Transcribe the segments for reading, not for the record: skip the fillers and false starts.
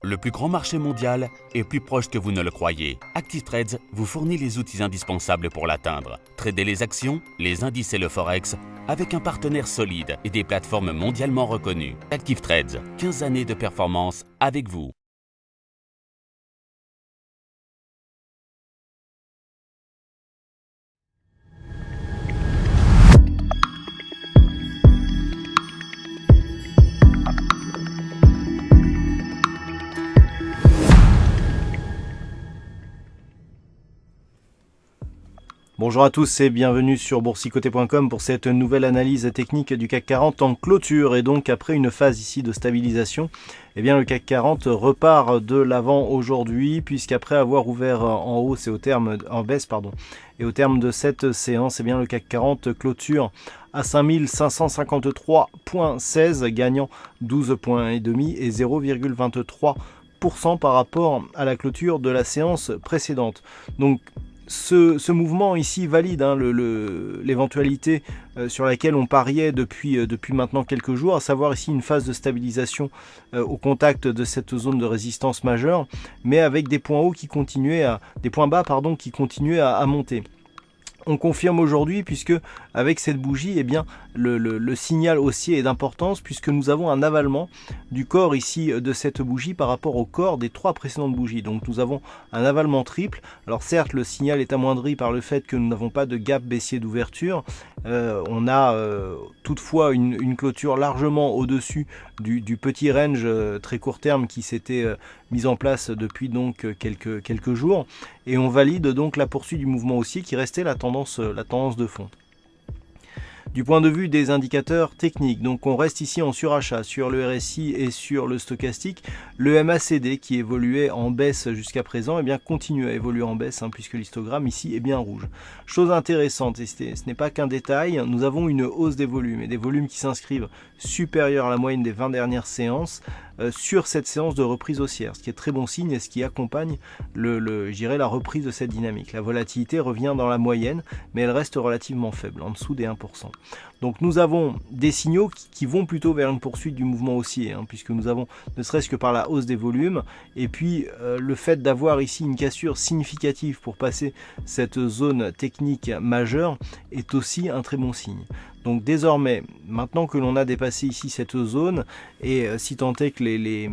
Le plus grand marché mondial est plus proche que vous ne le croyez. Active Trades vous fournit les outils indispensables pour l'atteindre. Tradez les actions, les indices et le forex avec un partenaire solide et des plateformes mondialement reconnues. Active Trades, 15 années de performance avec vous. Bonjour à tous et bienvenue sur boursicoté.com pour cette nouvelle analyse technique du CAC 40 en clôture. Et donc après une phase ici de stabilisation, eh bien le CAC 40 repart de l'avant aujourd'hui, puisqu'après avoir ouvert en hausse et en baisse et au terme de cette séance, eh bien le CAC 40 clôture à 5553,16, gagnant 12,5 points et 0,23% par rapport à la clôture de la séance précédente. Donc ce mouvement ici valide l'éventualité sur laquelle on pariait depuis maintenant quelques jours, à savoir ici une phase de stabilisation au contact de cette zone de résistance majeure, mais avec des points bas qui continuaient à monter. On confirme aujourd'hui, puisque avec cette bougie, eh bien, le signal haussier est d'importance, puisque nous avons un avalement du corps ici de cette bougie par rapport au corps des 3 précédentes bougies. Donc nous avons un avalement triple. Alors certes, le signal est amoindri par le fait que nous n'avons pas de gap baissier d'ouverture. On a toutefois une clôture largement au-dessus du petit range très court terme qui s'était mis en place depuis donc quelques jours, et on valide donc la poursuite du mouvement haussier qui restait la tendance de fond. Du point de vue des indicateurs techniques, donc on reste ici en surachat sur le RSI et sur le stochastique. Le MACD qui évoluait en baisse jusqu'à présent, eh bien continue à évoluer en baisse, puisque l'histogramme ici est bien rouge. Chose intéressante, et ce n'est pas qu'un détail, nous avons une hausse des volumes, et des volumes qui s'inscrivent supérieurs à la moyenne des 20 dernières séances sur cette séance de reprise haussière, ce qui est très bon signe et ce qui accompagne la reprise de cette dynamique. La volatilité revient dans la moyenne, mais elle reste relativement faible, en dessous des 1%. Donc nous avons des signaux qui vont plutôt vers une poursuite du mouvement haussier, puisque nous avons, ne serait-ce que par la hausse des volumes, et puis le fait d'avoir ici une cassure significative pour passer cette zone technique majeure est aussi un très bon signe. Donc désormais, maintenant que l'on a dépassé ici cette zone, et si tant est que les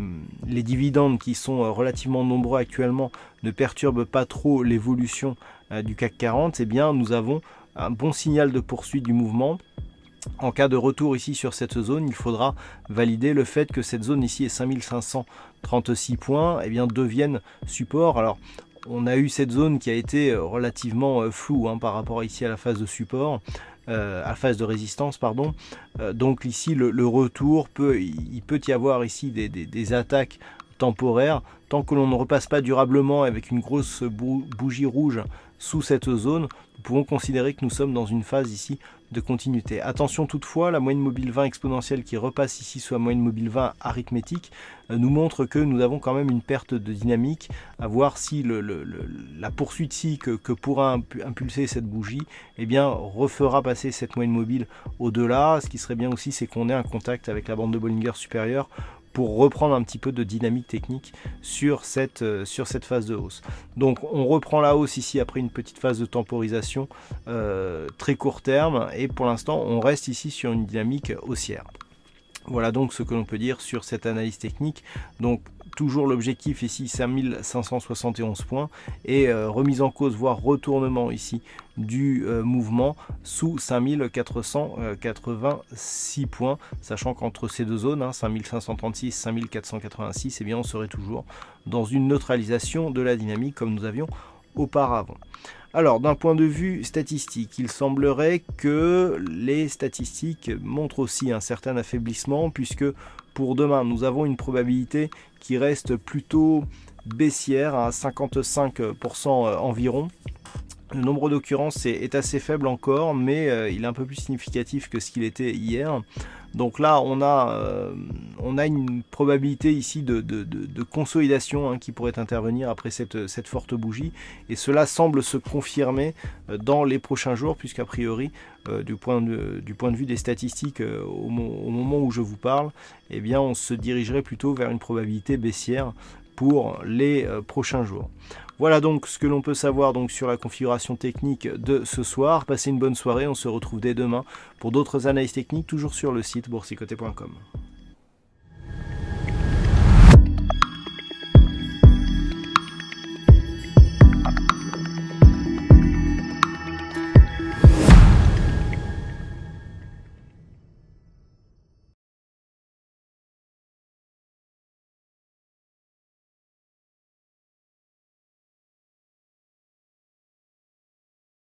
dividendes qui sont relativement nombreux actuellement ne perturbent pas trop l'évolution du CAC 40, eh bien nous avons un bon signal de poursuite du mouvement. En cas de retour ici sur cette zone, il faudra valider le fait que cette zone ici est 5536 points, eh bien devienne support. Alors on a eu cette zone qui a été relativement floue par rapport ici à la phase de support, à la phase de résistance, donc ici le retour il peut y avoir ici des attaques temporaires. Tant que l'on ne repasse pas durablement avec une grosse bougie rouge sous cette zone, nous pouvons considérer que nous sommes dans une phase ici de continuité. Attention toutefois, la moyenne mobile 20 exponentielle qui repasse ici sous la moyenne mobile 20 arithmétique nous montre que nous avons quand même une perte de dynamique, à voir si la poursuite ici que pourra impulser cette bougie, eh bien refera passer cette moyenne mobile au-delà. Ce qui serait bien aussi, c'est qu'on ait un contact avec la bande de Bollinger supérieure pour reprendre un petit peu de dynamique technique sur cette phase de hausse. Donc on reprend la hausse ici après une petite phase de temporisation très court terme, et pour l'instant on reste ici sur une dynamique haussière. Voilà donc ce que l'on peut dire sur cette analyse technique. Donc toujours l'objectif ici 5571 points, et remise en cause voire retournement ici du mouvement sous 5486 points, sachant qu'entre ces deux zones, 5536 5486, eh bien on serait toujours dans une neutralisation de la dynamique comme nous avions auparavant. Alors d'un point de vue statistique, il semblerait que les statistiques montrent aussi un certain affaiblissement, puisque pour demain nous avons une probabilité qui reste plutôt baissière à 55% environ. Le nombre d'occurrences est assez faible encore, mais il est un peu plus significatif que ce qu'il était hier. Donc là, on a une probabilité ici de consolidation qui pourrait intervenir après cette forte bougie. Et cela semble se confirmer dans les prochains jours, puisqu'a priori, du point de vue des statistiques, au moment où je vous parle, eh bien, on se dirigerait plutôt vers une probabilité baissière pour les prochains jours. Voilà donc ce que l'on peut savoir donc sur la configuration technique de ce soir. Passez une bonne soirée, on se retrouve dès demain pour d'autres analyses techniques, toujours sur le site boursicoté.com.